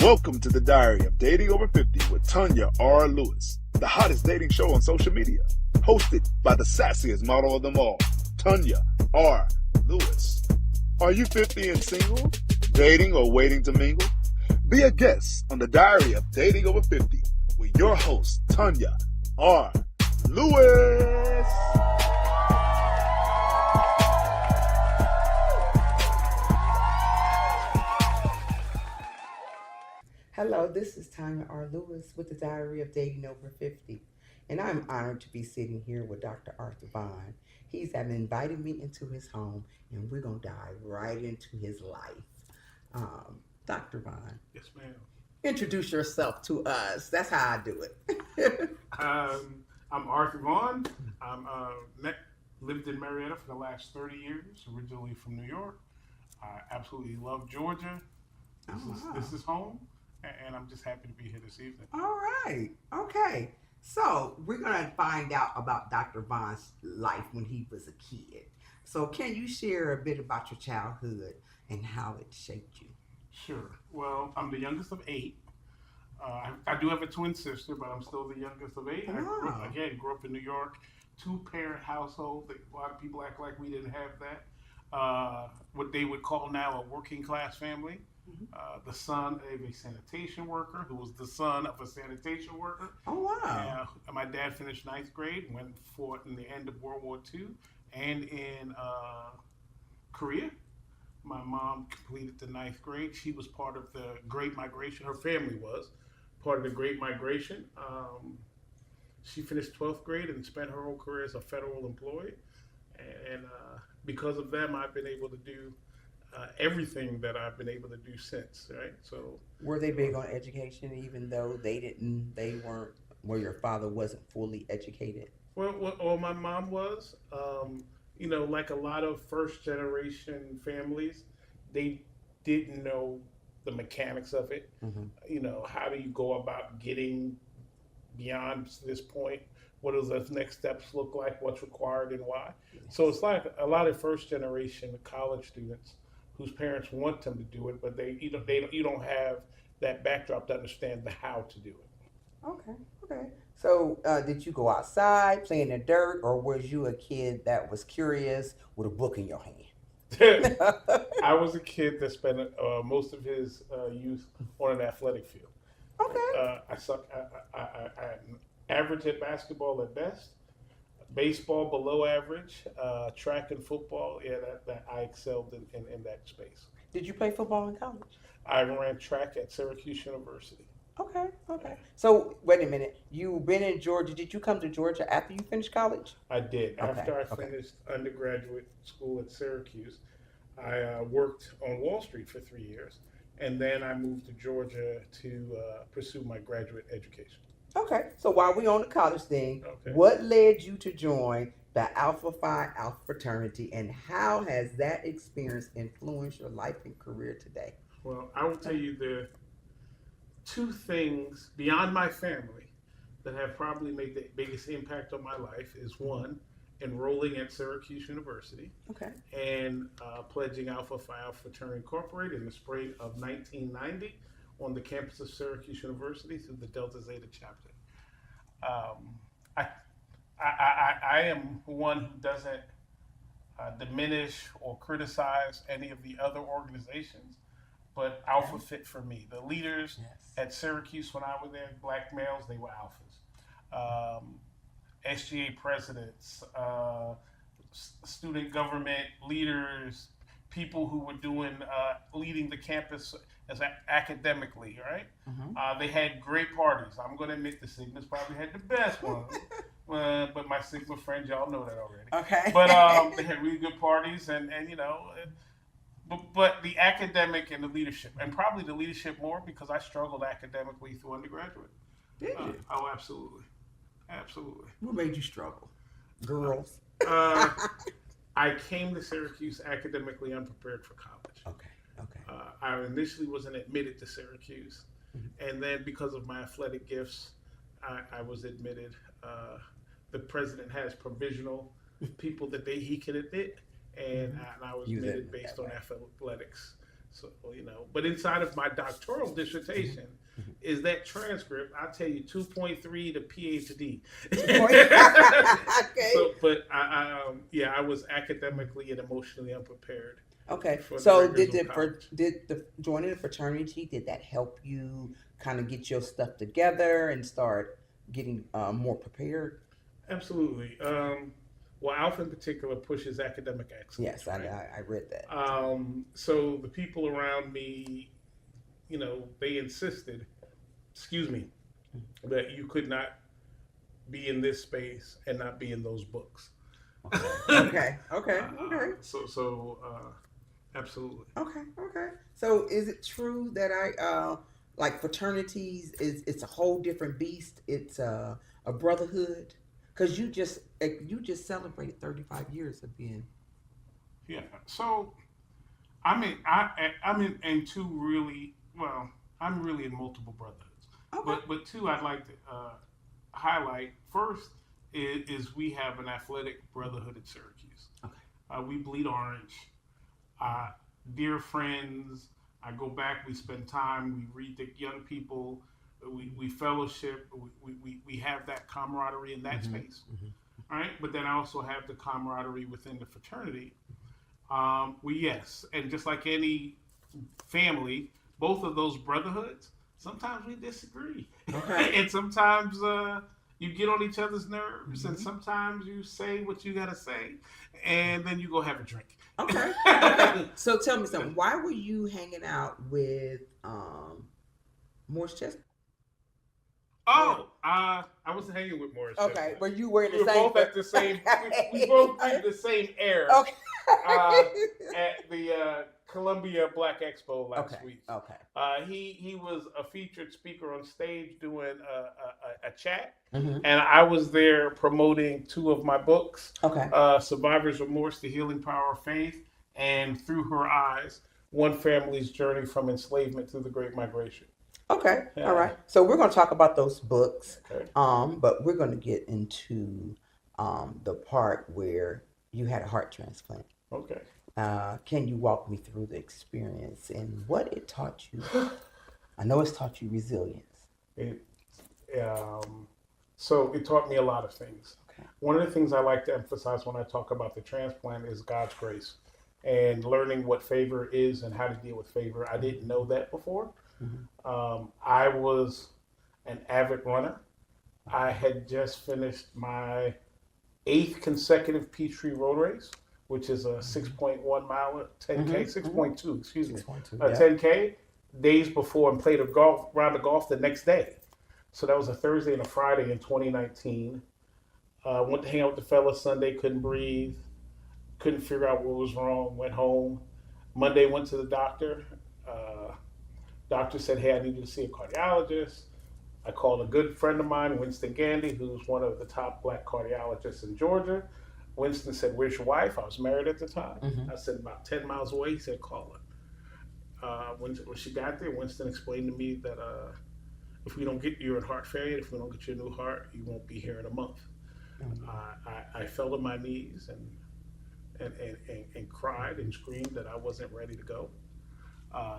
Welcome to the Diary of Dating Over 50 with Tanya R. Lewis, the hottest dating show on social media, hosted by the sassiest model of them all, Tanya R. Lewis. Are you 50 and single, dating or waiting to mingle? Be a guest on the Diary of Dating Over 50 with your host, Tanya R. Lewis. Hello, this is Tanya R. Lewis with the Diary of Dating Over 50, and I'm honored to be sitting here with Dr. Arthur Vaughn. He's invited me into his home, and we're going to dive right into his life. Dr. Vaughn, Yes, ma'am. introduce yourself to us. That's how I do it. I'm Arthur Vaughn. Lived in Marietta for the last 30 years, originally from New York. I absolutely love Georgia. This is home, and I'm just happy to be here this evening. All right. Okay. So we're going to find out about Dr. Vaughn's life when he was a kid. So can you share a bit about your childhood and how it shaped you? Sure. Well, I'm the youngest of 8. I do have a twin sister, but I'm still the youngest of 8. Wow. I grew up in New York, 2-parent household. A lot of people act like we didn't have that. What they would call now a working class family. The son of a sanitation worker who was the son of a sanitation worker. Oh, wow. My dad finished 9th grade, went fought in the end of World War II, and in Korea. My mom completed the 9th grade. She was part of the Great Migration. Her family was part of the Great Migration. She finished 12th grade and spent her whole career as a federal employee. And because of them, I've been able to do everything that I've been able to do since, right? So, Were they big on education, even though they weren't, where your father wasn't fully educated? well, my mom was, like a lot of first generation families, they didn't know the mechanics of it. Mm-hmm. How do you go about getting beyond this point? What does those next steps look like? What's required and why? Yes. So it's like a lot of first generation college students whose parents want them to do it, but you don't have that backdrop to understand the how to do it. Okay. So did you go outside, play in the dirt, or was you a kid that was curious with a book in your hand? I was a kid that spent most of his youth on an athletic field. Okay. I suck. I average at basketball at best. Baseball below average. Track and football. Yeah, that I excelled in that space. Did you play football in college? I ran track at Syracuse University. Okay. So wait a minute. You've been in Georgia. Did you come to Georgia after you finished college? I did. Okay, After I okay. finished undergraduate school at Syracuse, I worked on Wall Street for 3 years, and then I moved to Georgia to pursue my graduate education. Okay. So while we on the college thing, Okay. what led you to join the Alpha Phi Alpha fraternity, and how has that experience influenced your life and career today? Well, I will tell you the 2 things beyond my family that have probably made the biggest impact on my life is one, enrolling at Syracuse University Okay. and pledging Alpha Phi Alpha Fraternity Incorporated in the spring of 1990 on the campus of Syracuse University through the Delta Zeta chapter. I, I am one who doesn't diminish or criticize any of the other organizations, but Alpha fit for me. The leaders Yes. at Syracuse when I was there, black males, they were alphas. SGA presidents, student government leaders, people who were leading the campus as academically, right? Mm-hmm. They had great parties. I'm going to admit the Sigmas probably had the best ones. But my Sigma friends, y'all know that already. Okay. But they had really good parties, but the academic and the leadership, and probably the leadership more because I struggled academically through undergraduate. Did you? Oh, absolutely. What made you struggle? Girls. I came to Syracuse academically unprepared for college. Okay. I initially wasn't admitted to Syracuse, Mhm. and then because of my athletic gifts, I was admitted. The president has provisional people that he can admit, and I was You was admitted admitted based that on way. athletics. So, but inside of my doctoral dissertation is that transcript. I'll tell you, 2.3 to PhD. Okay. So, but I was academically and emotionally unprepared. Okay. For the So rigors of college. did the joining the fraternity, did that help you kind of get your stuff together and start getting more prepared? Absolutely. Well, Alpha in particular pushes academic excellence. Yes, right? I read that. So the people around me, they insisted, excuse me, that you could not be in this space and not be in those books. Okay. Absolutely. Okay. So is it true that like fraternities it's a whole different beast? It's a brotherhood because you just celebrated 35 years of being. Yeah. So I'm in two really well. I'm really in multiple brotherhoods, Okay. but two I'd like to highlight. First is we have an athletic brotherhood at Syracuse. Okay. We bleed orange. Dear friends, I go back. We spend time. We read the young people. We fellowship. We have that camaraderie in that space. All right. But then I also have the camaraderie within the fraternity. Yes, and just like any family, both of those brotherhoods, sometimes we disagree. Okay. And sometimes you get on each other's nerves, and sometimes you say what you gotta say, and then you go have a drink. Okay. So tell me something. Why were you hanging out with Morris Chestnut? Oh, I wasn't hanging with Morris. Okay, Chestnut. but you were in We the were same. both at the same. We both breathed the same air. Okay. At the Columbia Black Expo last week. Okay. He was a featured speaker on stage doing a chat, Mm-hmm. and I was there promoting two of my books, Okay. Survivor's Remorse, The Healing Power of Faith, and Through Her Eyes, One Family's Journey from Enslavement Through the Great Migration. Okay. Yeah. All right. So we're going to talk about those books, Okay. but we're going to get into the part where you had a heart transplant. Okay. Can you walk me through the experience and what it taught you? I know it's taught you resilience. So it taught me a lot of things. Okay. One of the things I like to emphasize when I talk about the transplant is God's grace and learning what favor is and how to deal with favor. I didn't know that before. Mm-hmm. I was an avid runner. I had just finished my 8th consecutive Peachtree Road Race, which is a 6.1 mile, 10K, 6.2, excuse me, 6.2, a yeah. 10K days before, and played a round of golf the next day. So that was a Thursday and a Friday in 2019. Went to hang out with the fellas Sunday, couldn't breathe, couldn't figure out what was wrong, went home. Monday went to the doctor. Doctor said, hey, I need you to see a cardiologist. I called a good friend of mine, Winston Gandy, who's one of the top black cardiologists in Georgia. Winston said, where's your wife? I was married at the time. Mm-hmm. I said, about 10 miles away. He said, call her. When she got there, Winston explained to me that if we don't get you in heart failure, if we don't get you a new heart, you won't be here in a month. Mm-hmm. I fell to my knees and cried and screamed that I wasn't ready to go.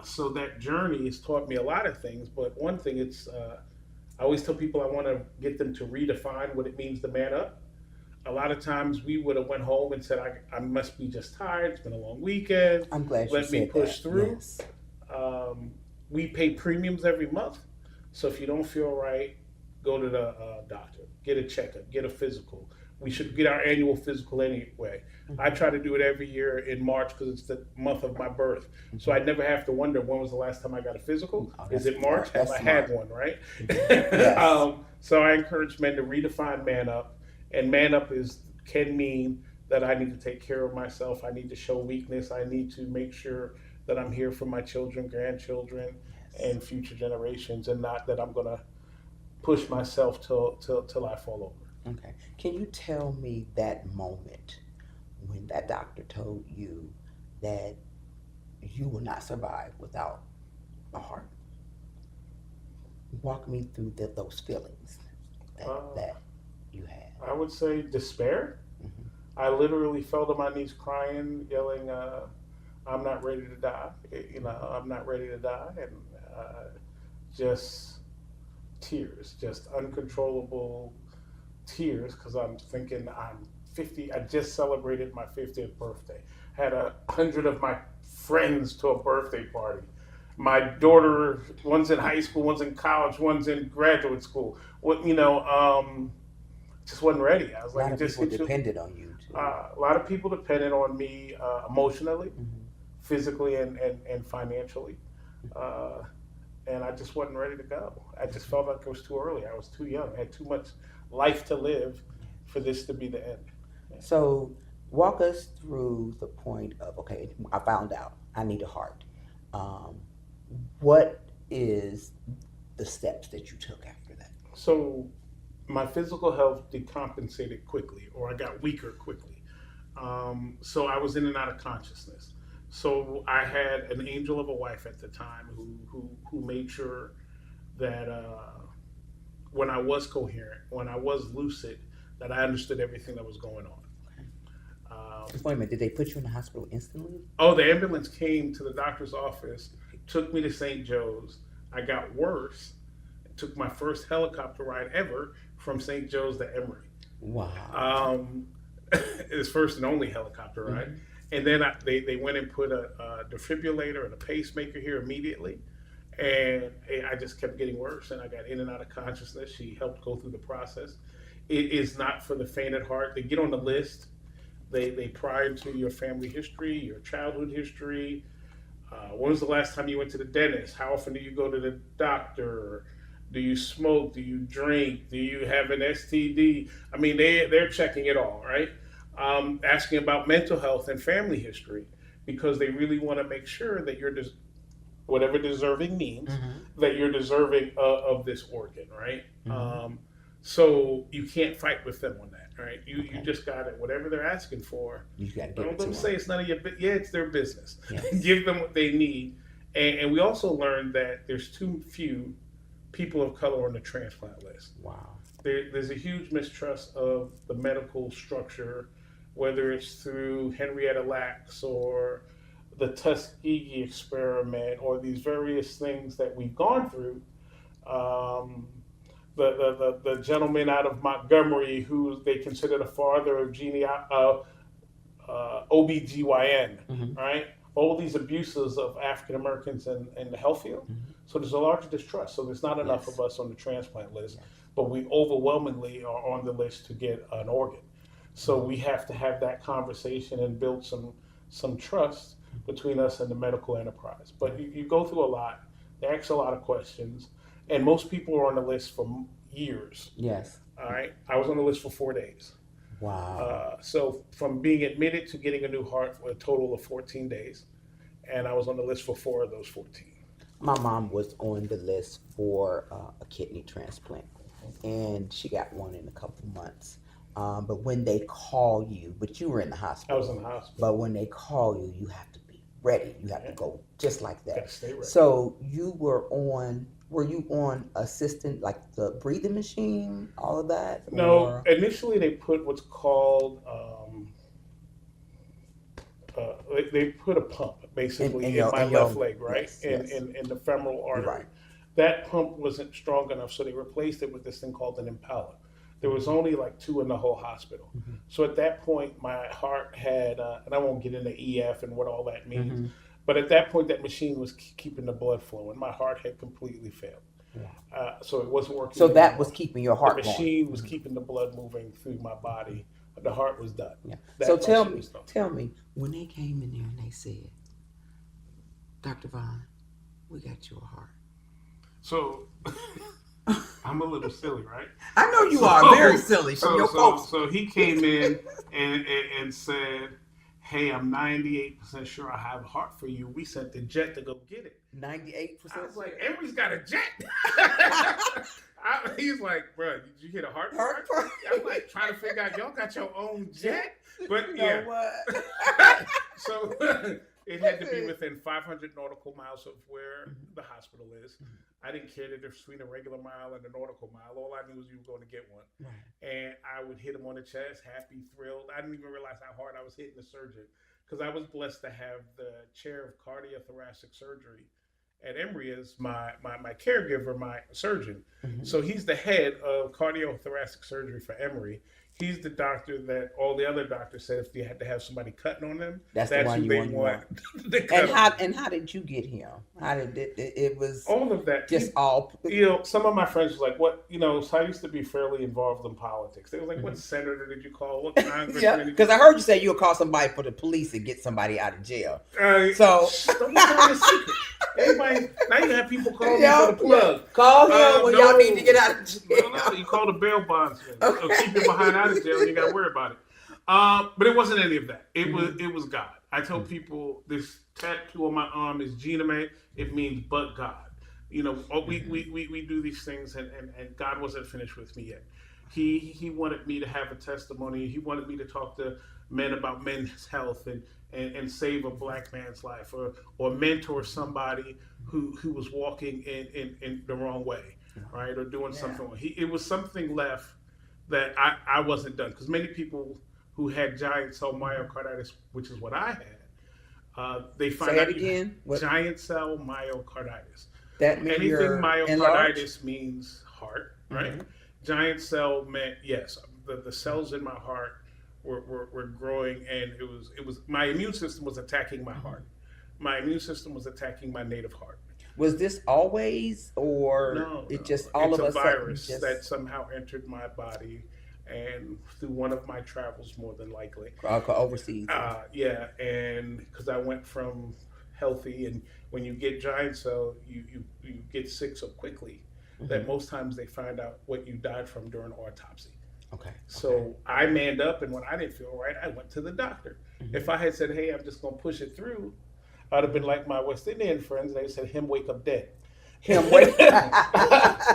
So that journey has taught me a lot of things, but one thing I always tell people I want to get them to redefine what it means to man up. A lot of times we would have went home and said, I must be just tired. It's been a long weekend. I'm glad you Let said me push that. through. Yes. We pay premiums every month. So if you don't feel right, go to the doctor, get a checkup, get a physical. We should get our annual physical anyway. Mm-hmm. I try to do it every year in March because it's the month of my birth. Mm-hmm. So I never have to wonder when was the last time I got a physical. Oh, is it March? Have I had one, right? Yes. So I encourage men to redefine man up. And man up can mean that I need to take care of myself. I need to show weakness. I need to make sure that I'm here for my children, grandchildren, and future generations, and not that I'm going to push myself till I fall over. Okay. Can you tell me that moment when that doctor told you that you will not survive without a heart? Walk me through those feelings that you had. I would say despair. Mm-hmm. I literally fell to my knees crying, yelling, I'm not ready to die. I'm not ready to die, and just tears, just uncontrollable tears, because I'm thinking I'm 50. I just celebrated my 50th birthday. Had 100 of my friends to a birthday party. My daughter, one's in high school, one's in college, one's in graduate school. Just wasn't ready. I was A like, lot it of just people hit you. depended on you too. A lot of people depended on me emotionally, Mhm. physically, and financially. Uh, and I just wasn't ready to go. I just felt like it was too early. I was too young. I had too much life to live for this to be the end. So walk us through the point of, okay, I found out I need a heart. Um, what is the steps that you took after that? So my physical health decompensated quickly, or I got weaker quickly. So I was in and out of consciousness. So I had an angel of a wife at the time who made sure that when I was coherent, when I was lucid, that I understood everything that was going on. Just wait a minute, did they put you in the hospital instantly? Oh, the ambulance came to the doctor's office, took me to St. Joe's. I got worse. Took my first helicopter ride ever from St. Joe's to Emory. Wow. Um, His first and only helicopter ride. Mhm. And then they went and put a defibrillator and a pacemaker here immediately. And I just kept getting worse, and I got in and out of consciousness. She helped go through the process. It is not for the faint at heart. They get on the list. They pry into your family history, your childhood history. When was the last time you went to the dentist? How often do you go to the doctor? Do you smoke? Do you drink? Do you have an STD? I mean, they're checking it all, right? Asking about mental health and family history, because they really want to make sure that you're whatever deserving means, that you're deserving of this organ, right? So you can't fight with them on that, right? You just got it. Whatever they're asking for, You got to give don't it to them them. say it's none of your business. Yeah, it's their business. Yes. Give them what they need. And we also learned that there's too few people of color on the transplant list. Wow. There's a huge mistrust of the medical structure, whether it's through Henrietta Lacks or the Tuskegee experiment or these various things that we've gone through. The gentleman out of Montgomery who they consider the father of OBGYN, Mhm. right? All these abuses of African Americans in the health field. Mhm. So there's a large distrust. So there's not enough Yes. of us on the transplant list, Yes. but we overwhelmingly are on the list to get an organ. So we have to have that conversation and build some trust between us and the medical enterprise. But you go through a lot. They ask a lot of questions, and most people are on the list for years. Yes. All right, I was on the list for 4 days. Wow. So from being admitted to getting a new heart for a total of 14 days, and I was on the list for 4 of those 14. My mom was on the list for a kidney transplant, and she got one in a couple months. But when they call you, but you were in the I hospital. was in the hospital. But when they call you, you have to be ready. You have to Yeah. go just like Gotta that. stay ready. So were you on assistant, like the breathing machine, all of that? No, Or- initially they put what's called they put a pump basically In in, your- my in your- left leg, right, yes, in, yes. in the femoral artery. Right. That pump wasn't strong enough, so they replaced it with this thing called an Impala. There was only like 2 in the whole hospital. Mhm. So at that point, my heart had, and I won't get into EF and what all that means, Mhm. but at that point, that machine was keeping the blood flowing. My heart had completely failed. So it wasn't working. So that anymore. was keeping your The heart going. machine was keeping the blood moving through my body. The heart was done. Yeah. That So tell function me, was done. when they came in there and they said, Dr. Vaughn, we got you a heart. So I'm a little silly, right? I know you So- are very silly from your folks. So he came in and said, "Hey, I'm 98% sure I have a heart for you. We sent the jet to go get it." 98%. I was like, "Emory's got a jet." He's like, "Bro, did you hit a heart?" Heart part?" part? I'm like trying to figure out, y'all got your own jet, but You know yeah. what? So it had to be within 500 nautical miles of where the hospital is. I didn't care the difference between a regular mile and a nautical mile. All I knew was you were going to get one. Right. And I would hit him on the chest, happy, thrilled. I didn't even realize how hard I was hitting the surgeon, because I was blessed to have the chair of cardiothoracic surgery at Emory as my caregiver, my surgeon. Mhm. So he's the head of cardiothoracic surgery for Emory. He's the doctor that all the other doctors said if they had to have somebody cutting on them, That's the that's one who you they want. want to cut on. And how did you get him? How did it was All of that. just all Some of my friends were like, "What?" So I used to be fairly involved in politics. They were like, "What Mhm. senator did you call? What congressman?" Yeah, did you because I heard you say you'll call somebody for the police and get somebody out of jail. So don't be telling a secret. Everybody now you have people call me Yeah, for the plug. call him when y'all no. need to get out of jail. No, you call the bail bondsman. Okay. Or keep you behind out of jail. And you got to worry about it. But it wasn't any of that. It was God. I tell people this tattoo on my arm is Genome. It means but God. We do these things, and God wasn't finished with me yet. He wanted me to have a testimony. He wanted me to talk to men about men's health and save a black man's life, or mentor somebody who was walking in the wrong way, right, or doing something wrong. It was something left that I wasn't done, because many people who had giant cell myocarditis, which is what I had, they find Say out it again. What? giant cell myocarditis. That means Anything you're myocarditis enlarged? means heart, right? Mhm. Giant cell meant yes, the cells in my heart were growing, and it was my immune system was attacking my heart. My immune system was attacking my native heart. Was this always, or No, it no. just all It's of a a sudden virus just that somehow entered my body, and through one of my travels, more than likely. overseas? Yeah, and because I went from healthy, and when you get giant cell, you get sick so quickly that most times they find out what you died from during autopsy. Okay. So I manned up, and when I didn't feel right, I went to the doctor. Mhm. If I had said, "Hey, I'm just gonna push it through," I'd have been like my West Indian friends. They said, "Him wake up dead." Him wake-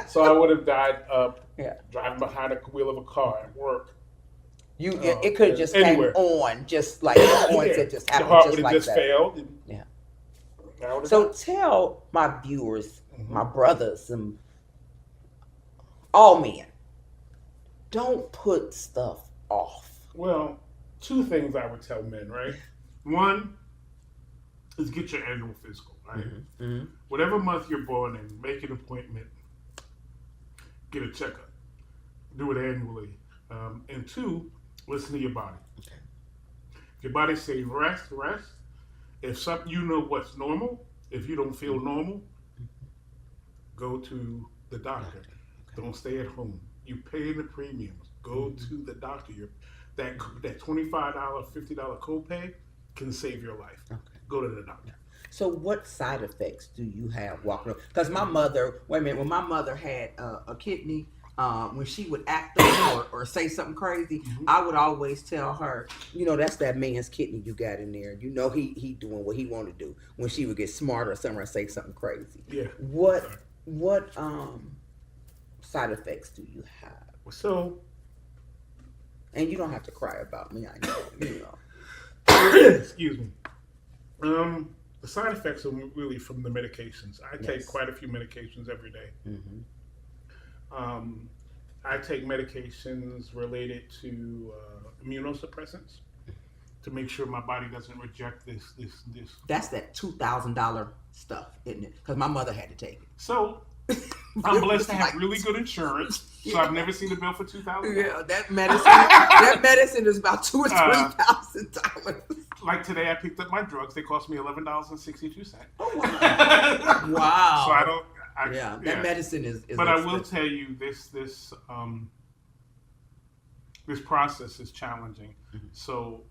So I would have died Yeah. driving behind the wheel of a car at work. It could have just Anywhere. came on, just like on Yeah. that just The happened, heart just would have like just that. failed. And Yeah. I would've So died. tell my viewers, Mhm. my brothers, and all men, don't put stuff off. Well, two things I would tell men, right? One is get your annual physical, right? Mm-hmm. Whatever month you're born in, make an appointment, get a checkup, do it annually. And two, listen to your body. Okay. If your body says rest. If something you know what's normal, if you don't feel normal, go to the doctor. Okay. Don't stay at home. You pay the premiums. Go to the doctor. That $25, $50 copay can save your life. Okay. Go to the doctor. So what side effects do you have walking around? Because my mother, wait a minute, when my mother had a kidney, when she would act up or say something crazy, I would always tell her, that's that man's kidney you got in there. He doing what he want to do. When she would get smart or something or say something crazy. Yeah. What side effects do you have? So, And you don't have to cry about me. I know. excuse me. The side effects are really from the medications. I take Yes. quite a few medications every day. Mm-hmm. I take medications related to immunosuppressants to make sure my body doesn't reject this. That's that $2,000 stuff, isn't it? Because my mother had to take it. So I'm blessed to have really good insurance. So I've never seen a bill for $2,000. Yeah, that medicine is about $2,000 or $3,000. Like today, I picked up my drugs. They cost me $11.62. Oh wow! Wow. So I don't. That medicine is. But I expensive. will tell you this process is challenging. Mhm. So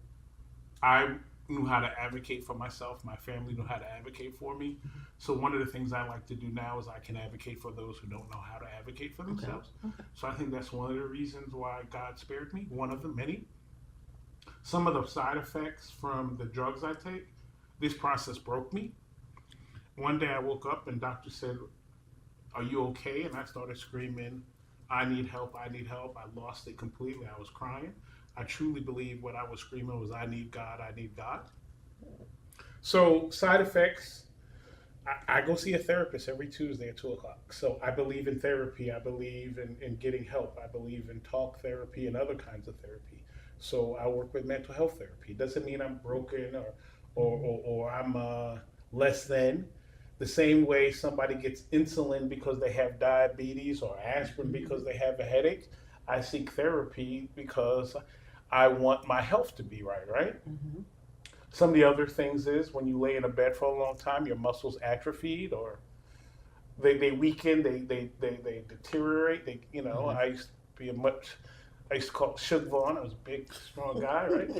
I knew how to advocate for myself. My family knew how to advocate for me. So one of the things I like to do now is I can advocate for those who don't know how to advocate for themselves. Okay. So I think that's one of the reasons why God spared me. One of the many. Some of the side effects from the drugs I take, this process broke me. One day I woke up and doctor said, "Are you okay?" And I started screaming, I need help. I lost it completely. I was crying. I truly believe what I was screaming was, I need God. So side effects, I go see a therapist every Tuesday at 2:00. So I believe in therapy. I believe in getting help. I believe in talk therapy and other kinds of therapy. So I work with mental health therapy. It doesn't mean I'm broken or I'm less than. The same way somebody gets insulin because they have diabetes or aspirin because they have a headache, I seek therapy because I want my health to be right, right? Mm-hmm. Some of the other things is when you lay in a bed for a long time, your muscles atrophied or they weaken, they deteriorate. Mm-hmm. I used to call it Suge Vaughn. I was a big, strong guy, right?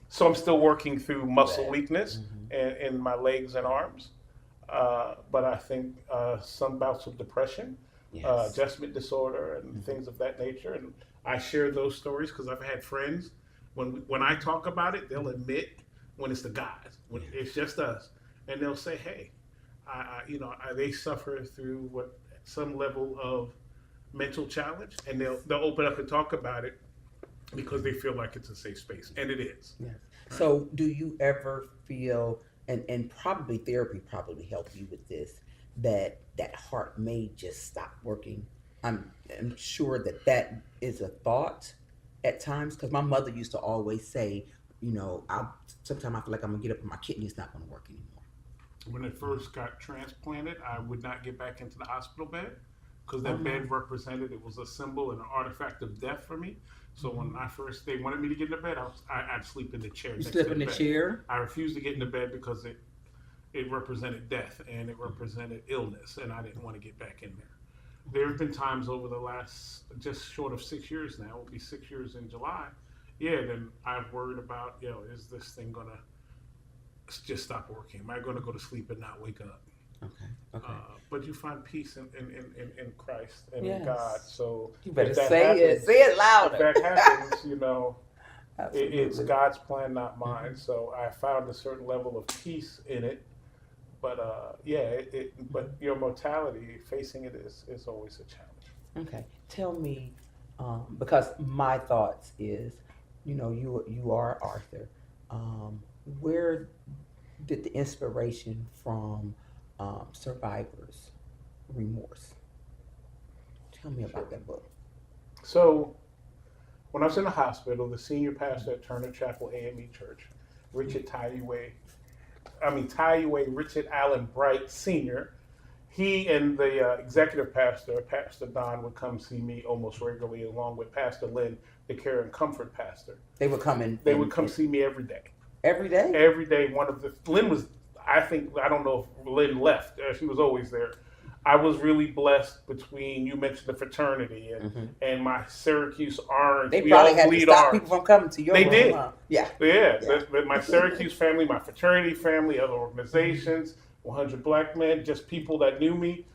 So I'm still working through muscle weakness in my legs and arms. But I think some bouts of depression, Yes. adjustment disorder, and things of that nature. And I share those stories because I've had friends. When I talk about it, they'll admit when it's the guys, when it's just us, and they'll say, "Hey, they suffer through some level of mental challenge, and they'll open up and talk about it because they feel like it's a safe space, and it is." Yes. So, do you ever feel, and probably therapy probably helped you with this, that heart may just stop working? I'm sure that is a thought at times because my mother used to always say, sometimes I feel like I'm gonna get up and my kidney's not gonna work anymore. When it first got transplanted, I would not get back into the hospital bed because Oh that no. bed represented, it was a symbol and an artifact of death for me. So when they wanted me to get in the bed, I'd sleep in the chair You next sleep to in the bed. chair? I refused to get in the bed because it represented death and it represented illness, and I didn't want to get back in there. There have been times over the last just short of 6 years now, it'll be 6 years in July. Yeah, then I've worried about, is this thing gonna just stop working? Am I gonna go to sleep and not wake up? Okay. Okay. But you find peace in Christ and in Yes. God. So You better if that say it. happens, Say it if louder. that happens, it's Absolutely. God's plan, not mine. So I found a certain level of peace in it. But but your mortality, facing it is always a challenge. Okay. Tell me, because my thoughts is, you are Arthur. Where did the inspiration from Survivor's Remorse? Tell me about that book. So when I was in the hospital, the senior pastor at Turner Chapel AME Church, Richard Richard Allen Bright Sr., he and the executive pastor, Pastor Don, would come see me almost regularly, along with Pastor Lynn, the care and comfort pastor. They would come in. They would come see me every day. Every day. Every day, Lynn was, I don't know if Lynn left. She was always there. I was really blessed between, you mentioned the fraternity and my Syracuse Orange. They We probably all had to bleed stop orange. people from coming to your They room, did. huh? Yeah. Yeah, Yeah. my Syracuse family, my fraternity family, other organizations, 100 Black Men, just people that knew me.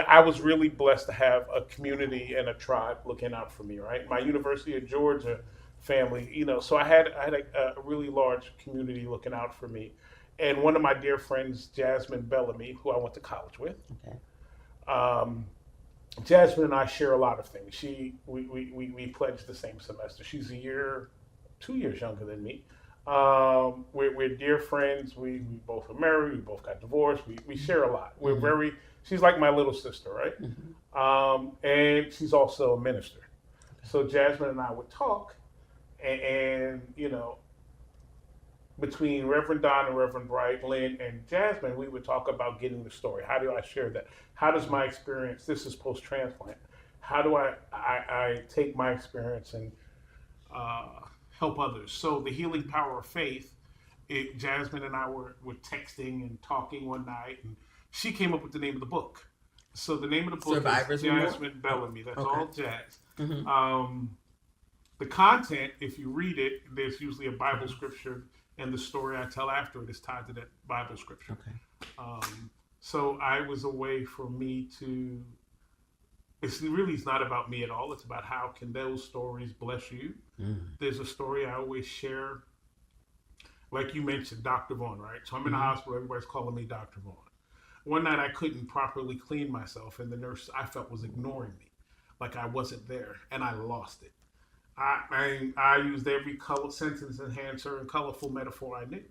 I was really blessed to have a community and a tribe looking out for me, right? My University of Georgia family, so I had a really large community looking out for me. And one of my dear friends, Jasmine Bellamy, who I went to college with, Okay. Jasmine and I share a lot of things. We pledged the same semester. She's 2 years younger than me. We're dear friends. We both are married. We both got divorced. We share a lot. She's like my little sister, right? And she's also a minister. So Jasmine and I would talk, and between Reverend Don and Reverend Bright, Lynn, and Jasmine, we would talk about getting the story. How do I share that? How does my experience, this is post-transplant, how do I take my experience and help others? So the healing power of faith, Jasmine and I were texting and talking one night, and she came up with the name of the book. So the name of the book Survivor's is Remorse? Jasmine Bellamy. That's Okay. all jazz. Mm-hmm. The content, if you read it, there's usually a Bible scripture, and the story I tell after it is tied to that Bible scripture. Okay. So I was a way for me to, it's not about me at all. It's about how can those stories bless you. There's a story I always share, like you mentioned, Dr. Vaughn, right? So I'm in the hospital, everybody's calling me Dr. Vaughn. One night I couldn't properly clean myself, and the nurse I felt was ignoring me, like I wasn't there, and I lost it. I used every color, sentence enhancer and colorful metaphor I knew.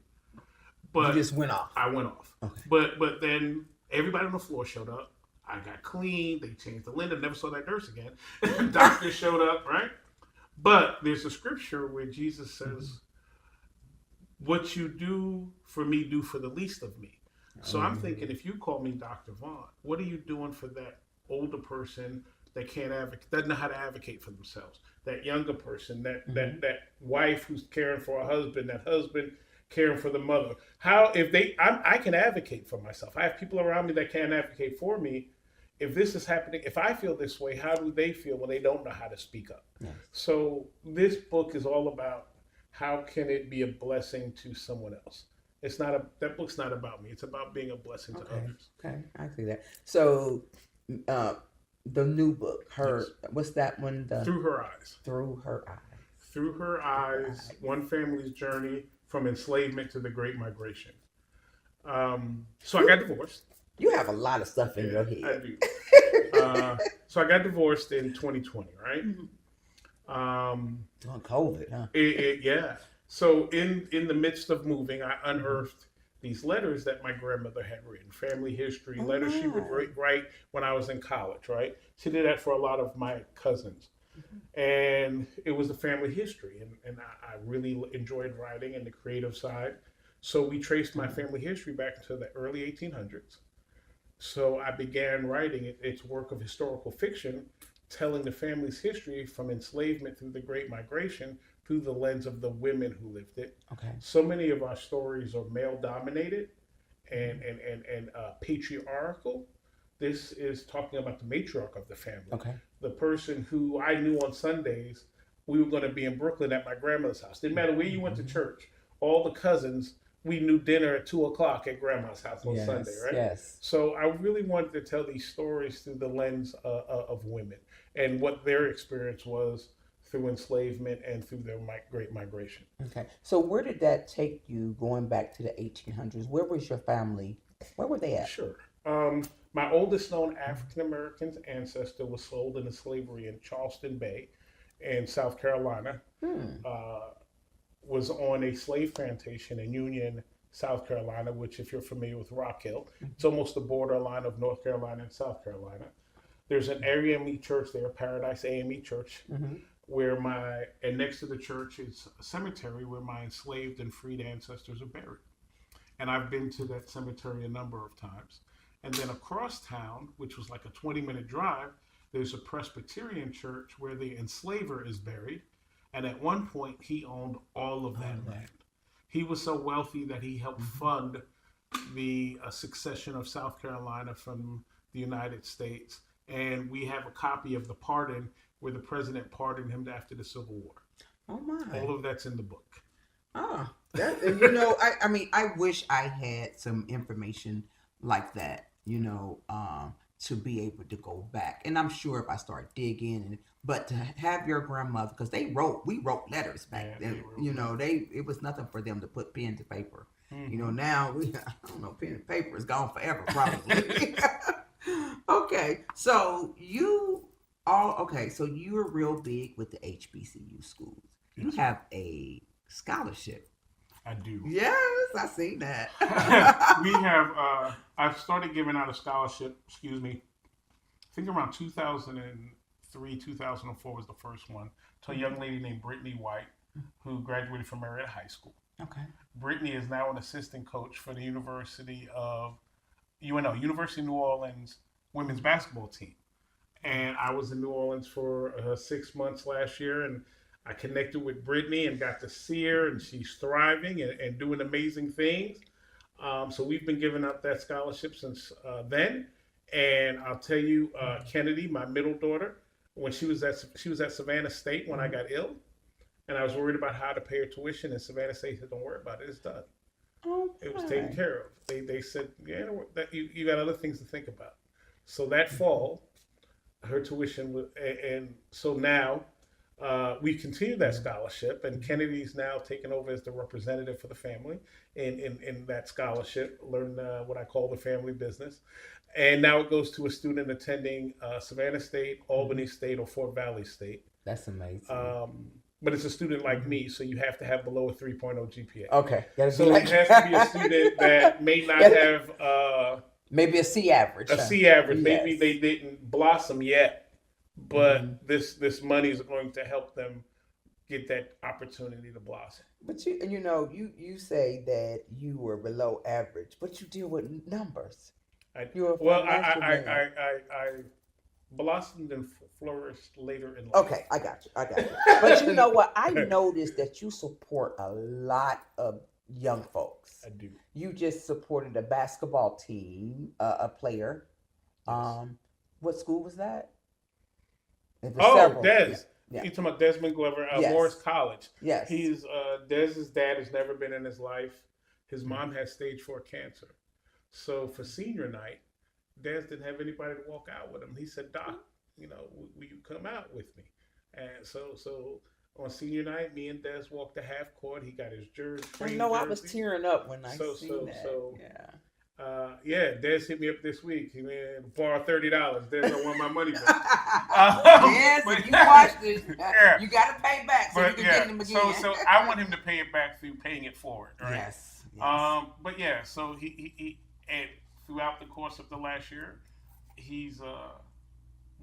But You just went off. I went off. Okay. But then everybody on the floor showed up. I got clean. They changed the linen. Never saw that nurse again. Doctor showed up, right? But there's a scripture where Jesus says, "What you do for me, do for the least of me." So I'm thinking, if you call me Dr. Vaughn, what are you doing for that older person that can't advocate, doesn't know how to advocate for themselves? That younger person, that wife who's caring for a husband, that husband caring for the mother. How if I can advocate for myself. I have people around me that can't advocate for me. If this is happening, if I feel this way, how do they feel when they don't know how to speak up? Yes. So this book is all about how can it be a blessing to someone else. That book's not about me. It's about being a blessing to others. Okay, I see that. So, the new book, Yes. what's that one? Through Her Eyes. Through Her Eyes. Through Her Eyes, one family's journey from enslavement to the Great Migration. So I got divorced. You have a lot of stuff in your head. I do. So I got divorced in 2020, right? During COVID, huh? Yeah. So in the midst of moving, I unearthed these letters that my grandmother had written, family history, letters she would write when I was in college, right? She did that for a lot of my cousins. And it was the family history. And I really enjoyed writing and the creative side. So we traced my family history back to the early 1800s. So I began writing its work of historical fiction, telling the family's history from enslavement through the Great Migration through the lens of the women who lived it. Okay. So many of our stories are male dominated and patriarchal. This is talking about the matriarch of the family. Okay. The person who I knew on Sundays, we were going to be in Brooklyn at my grandmother's house. Didn't matter where you went to church, all the cousins, we knew dinner at 2:00 at grandma's house on Sunday, right? Yes. So I really wanted to tell these stories through the lens of women and what their experience was through enslavement and through their Great Migration. Okay. So where did that take you going back to the 1800s? Where was your family? Where were they at? Sure. My oldest known African-American ancestor was sold into slavery in Charleston Bay in South Carolina. Was on a slave plantation in Union, South Carolina, which if you're familiar with Rock Hill, it's almost the borderline of North Carolina and South Carolina. There's an AME church there, Paradise AME Church, where and next to the church is a cemetery where my enslaved and freed ancestors are buried. And I've been to that cemetery a number of times. And then across town, which was like a 20-minute drive, there's a Presbyterian church where the enslaver is buried. And at one point, he owned all of that land. He was so wealthy that he helped fund the succession of South Carolina from the United States. And we have a copy of the pardon where the president pardoned him after the Civil War. Oh, my. All of that's in the book. I mean, I wish I had some information like that, to be able to go back. And I'm sure if I start digging, but to have your grandmother, because we wrote letters back then. It was nothing for them to put pen to paper. Now I don't know, pen and paper is gone forever, probably. Okay, so so you're real big with the HBCU schools. You have a scholarship. I do. Yes, I see that. We have, I've started giving out a scholarship, I think around 2003, 2004 was the first one, to a young lady named Brittany White, who graduated from Marietta High School. Okay. Brittany is now an assistant coach for the University of New Orleans women's basketball team. And I was in New Orleans for 6 months last year, and I connected with Brittany and got to see her, and she's thriving and doing amazing things. So we've been giving out that scholarship since then. And I'll tell you, Kennedy, my middle daughter, when she was at Savannah State when I got ill, and I was worried about how to pay her tuition, and Savannah State said, "Don't worry about it, it's done." Okay. It was taken care of. They said, "Yeah, that you got other things to think about." So that fall, her tuition was, and so now. We continue that scholarship, and Kennedy's now taken over as the representative for the family in that scholarship, learn what I call the family business. And now it goes to a student attending Savannah State, Albany State, or Fort Valley State. That's amazing. But it's a student like me, so you have to have below a 3.0 GPA. Okay. So it has to be a student that may not have... maybe a C average. A C average. Yes. Maybe they didn't blossom yet. But this money is going to help them get that opportunity to blossom. But you say that you were below average, but you deal with numbers. You're a financial man. I blossomed and flourished later in life. Okay, I got you. But you know what? I noticed that you support a lot of young folks. I do. You just supported a basketball team, a player. Yes. What school was that? It was Oh, several. Des. Yeah. You talking about Desmond Glover, Yes. Morris College. Yes. He's Dez's dad has never been in his life. His mom has stage 4 cancer. So for senior night, Dez didn't have anybody to walk out with him. He said, Doc, will you come out with me? And so on senior night, me and Dez walked the half court. He got his jersey. I know I was tearing up when I seen that. Yeah. Dez hit me up this week. He borrowed $30. Dez, I want my money back. Yes, if you watched it, you got to pay back so you can get them again. So I want him to pay it back through paying it forward, right? Yes. But yeah, so he and throughout the course of the last year, he's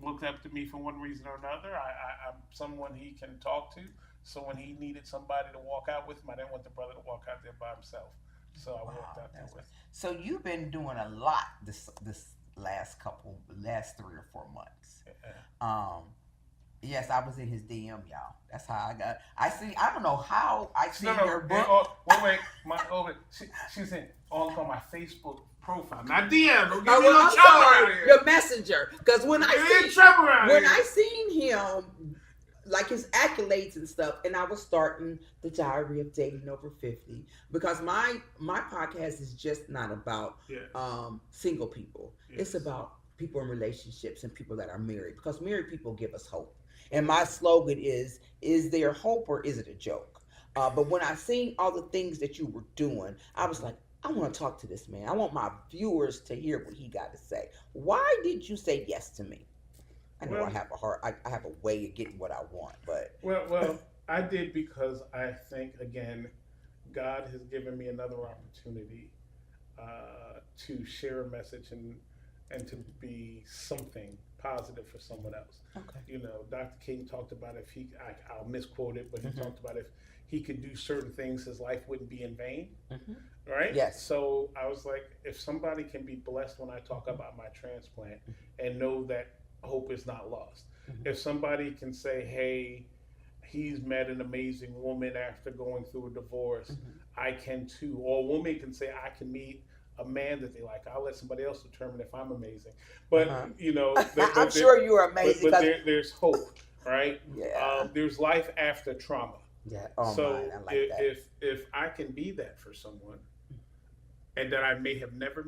looked up to me for one reason or another. I'm someone he can talk to. So when he needed somebody to walk out with him, I didn't want the brother to walk out there by himself. So I walked out there with him. So you've been doing a lot this last 3 or 4 months. Yes, I was in his DM, y'all. That's how I got. I don't know how I see your book. Wait. She's on my Facebook profile, not DM. Don't get me no trouble around here. Your messenger. Because when I seen him, like his accolades and stuff, and I was starting the Diary of Dating Over 50 because my podcast is just not about single people. Yes. It's about people in relationships and people that are married because married people give us hope. And my slogan is there hope or is it a joke? But when I seen all the things that you were doing, I was like, I want to talk to this man. I want my viewers to hear what he got to say. Why did you say yes to me? I know I have a way of getting what I want, but well, I did because I think again, God has given me another opportunity to share a message and to be something positive for someone else. Okay. Dr. King talked about I'll misquote it, but he talked about if he could do certain things, his life wouldn't be in vain. Right? Yes. So I was like, if somebody can be blessed when I talk about my transplant and know that hope is not lost. If somebody can say, hey, he's met an amazing woman after going through a divorce, I can too. Or a woman can say, I can meet a man that they like. I'll let somebody else determine if I'm amazing. But, I'm sure you're amazing. But there's hope, right? Yeah. There's life after trauma. Yeah. So I like that. if I can be that for someone and that I may have never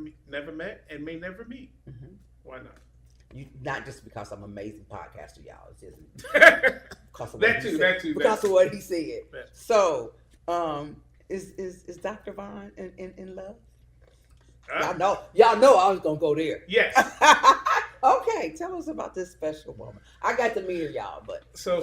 met and may never meet, why not? Not just because I'm an amazing podcaster, y'all. It's just because of that too. what he said. Yeah. So, is Dr. Vaughn in love? Y'all know I was gonna go there. Yes. Okay, tell us about this special woman. I got to meet her, y'all, but so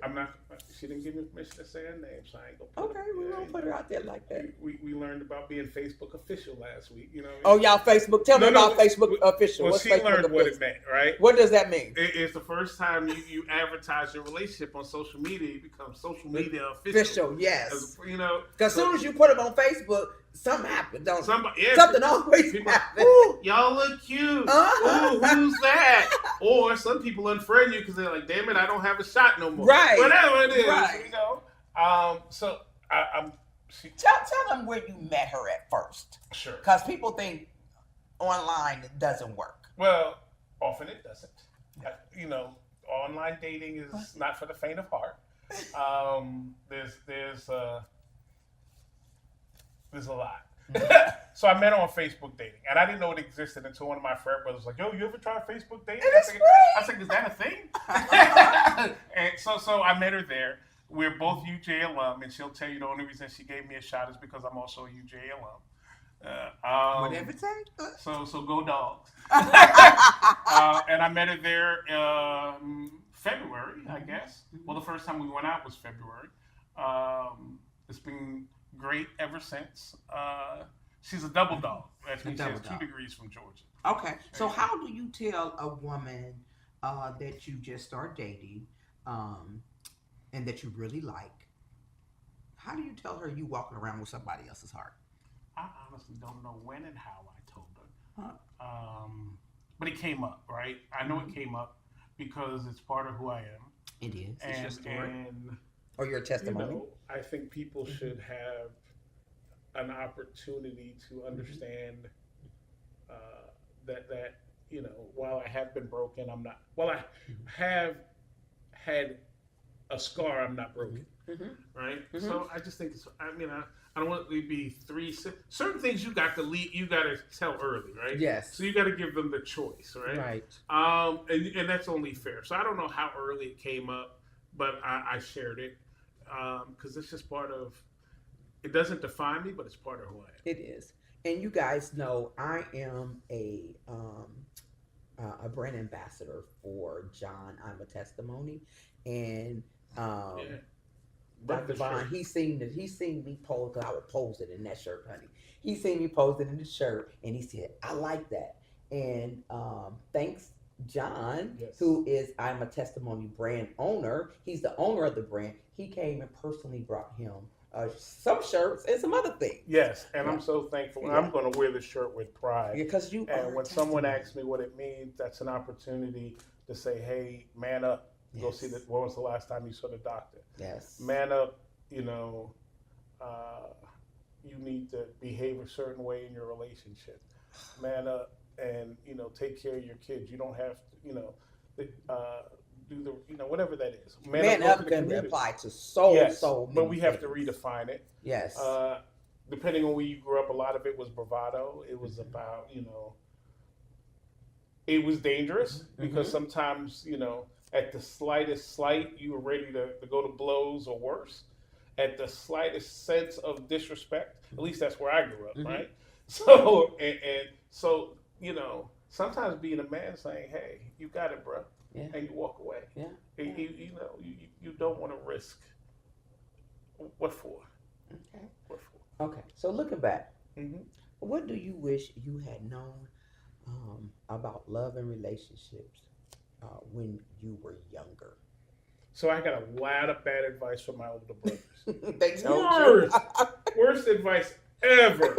I'm not. She didn't give me permission to say her name, so I ain't gonna. Okay, we won't put her out there like that. We learned about being Facebook official last week. Oh, y'all Facebook. Tell me about Facebook official. Well, What's she Facebook learned official? what it meant, right? What does that mean? It's the first time you advertise your relationship on social media. You become social media official. Official, yes. Because as soon as you put them on Facebook, something happens, don't it? Yeah, something always people, happens. ooh, y'all look cute. Ooh, who's that? Or some people unfriend you because they're like, damn it, I don't have a shot no more. Right. Whatever it is, Right. So I'm. Tell them where you met her at first. Sure. Because people think online it doesn't work. Well, often it doesn't. Online dating is not for the faint of heart. There's a lot. So I met her on Facebook dating, and I didn't know it existed until one of my frat brothers was like, "Yo, you ever tried Facebook dating?" I said, "Is that a thing?" And so I met her there. We're both UJ alum, and she'll tell you the only reason she gave me a shot is because I'm also a UJ alum. Whatever it takes. So go Dogs. And I met her there February, I guess. Well, the first time we went out was February. It's been great ever since. She's a double dog. That means she has 2 degrees from Georgia. Okay. So how do you tell a woman that you just start dating and that you really like, how do you tell her you walking around with somebody else's heart? I honestly don't know when and how I told her. Huh. But it came up, right? I know it came up because it's part of who I am. It is. It's your story. And Or your testimony. I think people should have an opportunity to understand that while I have been broken, I'm not. While I have had a scar, I'm not broken. Right. So I just think it's. I don't want it to be certain things you got to lead. You got to tell early, right? Yes. So you got to give them the choice, right? Right. And that's only fair. So I don't know how early it came up, but I shared it because it's just part of. It doesn't define me, but it's part of who I am. It is. And you guys know I am a brand ambassador for John. I'm a testimony, and Dr. Vaughn, he seen me pose, because I would pose it in that shirt, honey. He seen me pose it in the shirt, and he said, "I like that." And thanks, John, who is I'm a testimony brand owner. He's the owner of the brand. He came and personally brought him some shirts and some other things. Yes, and I'm so thankful. I'm going to wear this shirt with pride. Because you. And when someone asks me what it means, that's an opportunity to say, "Hey, man up. Go see that. When was the last time you saw the doctor? Yes. Man up. You need to behave a certain way in your relationship. Man up, and take care of your kids. You don't have to, do the, whatever that is. Man up can apply to so many but we have things. to redefine it. Yes. Depending on where you grew up, a lot of it was bravado. It was about, it was dangerous because sometimes, at the slightest slight, you were ready to go to blows or worse. At the slightest sense of disrespect, at least that's where I grew up, right? So, and so, sometimes being a man saying, "Hey, you got it, bro," and you walk away. Yeah. You don't want to risk. What for? Okay. What for? Okay. So looking back, what do you wish you had known about love and relationships when you were younger? So I got a lot of bad advice from my older brothers. They told Worst advice ever.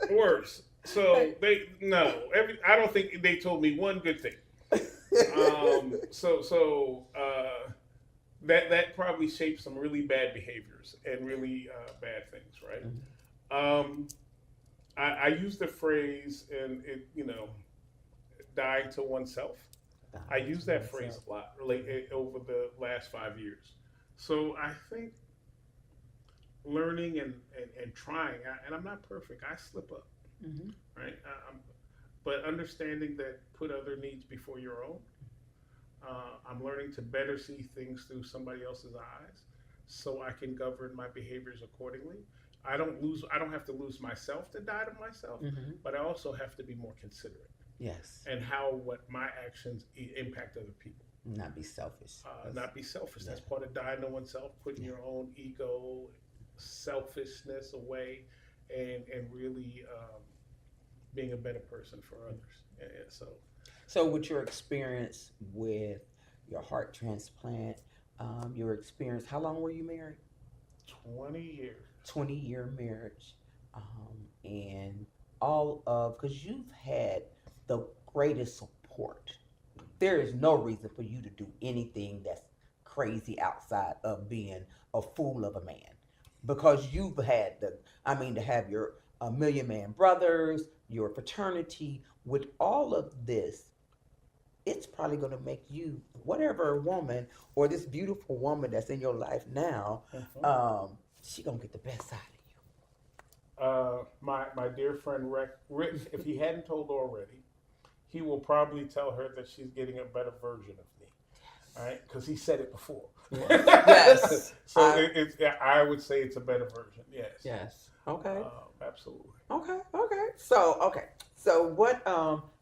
Worst. So I don't think they told me one good thing. That probably shaped some really bad behaviors and really bad things, right? I use the phrase and dying to oneself. I use that phrase a lot over the last 5 years. So I think learning and trying, and I'm not perfect. I slip up, right? But understanding that put other needs before your own. I'm learning to better see things through somebody else's eyes, so I can govern my behaviors accordingly. I don't have to lose myself to die to myself, but I also have to be more considerate. Yes. And what my actions impact other people. Not be selfish. Not be selfish. That's part of dying to oneself, putting your own ego, selfishness away, and really being a better person for others. So with your experience with your heart transplant, your experience, how long were you married? 20 years. 20-year marriage. And because you've had the greatest support. There is no reason for you to do anything that's crazy outside of being a fool of a man. Because you've had to have your Million Man Brothers, your fraternity, with all of this, it's probably going to make you, whatever woman or this beautiful woman that's in your life now, she going to get the best side of you. My dear friend Rick, if he hadn't told already, he will probably tell her that she's getting a better version of me. All right? Because he said it before. Yes. So I would say it's a better version. Yes. Yes. Okay. Absolutely. Okay. So what,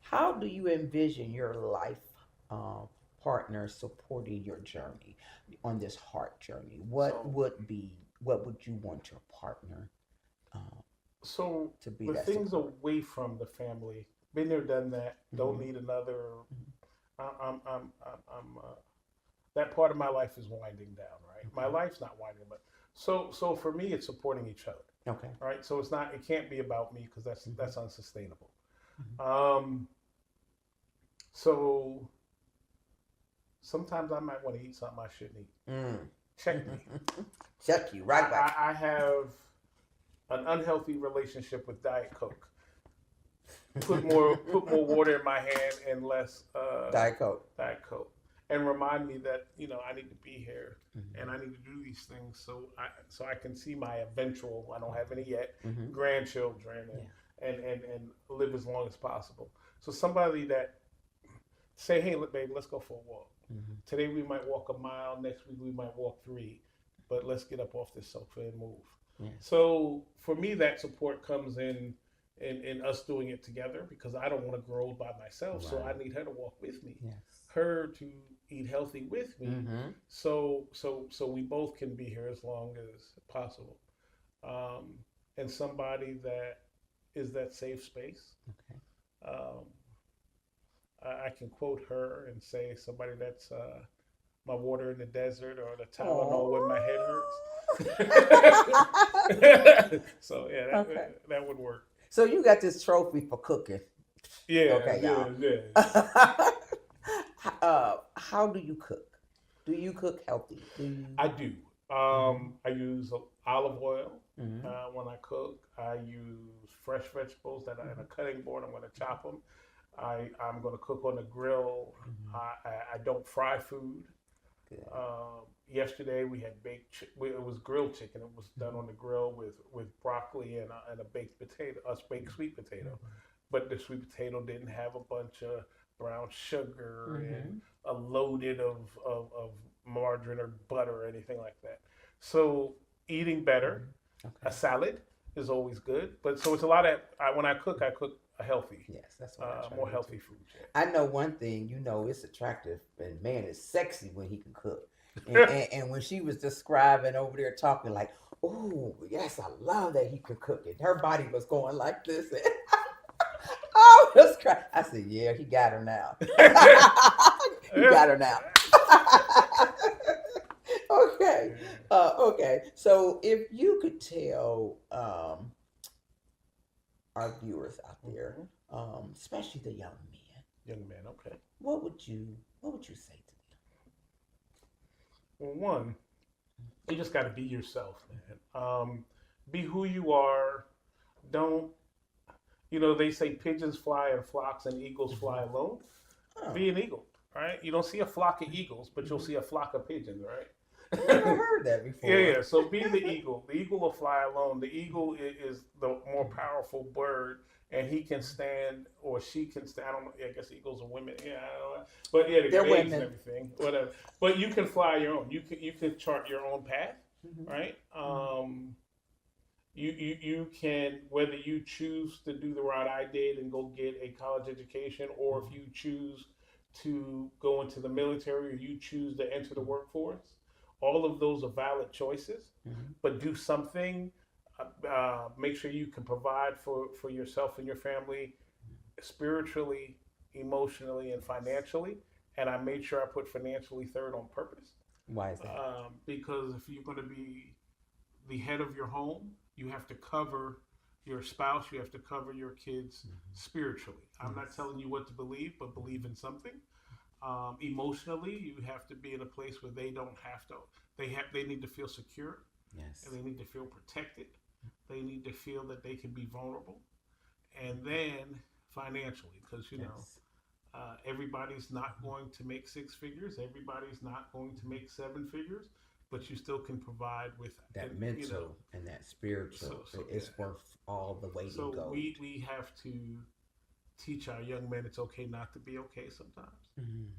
how do you envision your life partner supporting your journey on this heart journey? What would you want your partner to be? The things away from the family, been there, done that. Don't need another. that part of my life is winding down, right? My life's not winding down. So for me, it's supporting each other, Okay. right? So it can't be about me because that's unsustainable. Mhm. So sometimes I might want to eat something I shouldn't eat. Mm. Check me. Check you right back. I have an unhealthy relationship with Diet Coke. Put more water in my hand and less Diet Coke. Diet Coke, and remind me that I need to be here Mhm. and I need to do these things so I can see my eventual, I don't have any yet, Mhm. grandchildren and live as long as possible. So somebody that say, hey, look, babe, let's go for a walk. Mhm. Today we might walk a mile. Next week we might walk 3, but let's get up off this sofa and move. Yeah. So for me, that support comes in us doing it together because I don't want to grow by myself. So I Right. need her to walk with me, Yes. her to eat healthy with me. Mm-hmm. So we both can be here as long as possible. And somebody that is that safe space. Okay. I can quote her and say somebody that's my water in the desert or the Tylenol when my head hurts. So yeah, Okay. that would work. So you got this trophy for cooking. Yeah. Okay, y'all. Yeah. How do you cook? Do you cook healthy? Do you? I do. I use olive oil Mhm. when I cook. I use fresh vegetables that are in a cutting board. I'm going to chop them. I'm going to cook on the grill. Mhm. I don't fry food. Good. Yesterday we had it was grilled chicken. It was done on the grill with broccoli and a baked potato, baked sweet potato. But the sweet potato didn't have a bunch of brown sugar and a loaded of margarine or butter or anything like that. So eating better. Okay. A salad is always good, but so it's a lot of when I cook a healthy, Yes, that's what I try more to healthy do. food. Yeah. I know one thing. It's attractive, and man, it's sexy when he can cook. And when she was describing over there talking like, "Oh yes, I love that he can cook," and her body was going like this. And I was crying. I said, "Yeah, he got her now. He got her now." Okay. Okay. So if you could tell our viewers out there, especially the young man, okay. what would you say to them? Well, one, you just got to be yourself, man. Be who you are. Don't, they say pigeons fly in flocks and eagles fly alone. Oh, Be an eagle, right? You don't see a flock of eagles, but you'll see a flock of pigeons, right? never heard that before. Yeah. So be the eagle. The eagle will fly alone. The eagle is the more powerful bird, and he can stand, or she can stand. I don't know. I guess eagles are women. Yeah, I don't know. But yeah, They're the eggs women. and everything, whatever. But you can fly your own. You can chart your own path, Mhm. right? You can, whether you choose to do the route I did and go get a college education, or if you choose to go into the military, or you choose to enter the workforce. All of those are valid choices, Mhm. but do something. Make sure you can provide for yourself and your family spiritually, emotionally, and financially. And I made sure I put financially third on purpose. Why is that? Because if you're going to be the head of your home, you have to cover your spouse, you have to cover your kids spiritually. I'm not telling you what to believe, but believe in something. Emotionally, you have to be in a place where they don't have to. They need to feel secure, Yes. and they need to feel protected. They need to feel that they can be vulnerable, and then financially, because Yes. everybody's not going to make 6 figures. Everybody's not going to make 7 figures, but you still can provide with That and, mental and that spiritual. So, It's yeah. worth all the weight So in gold. we have to teach our young men it's okay not to be okay sometimes. Mhm.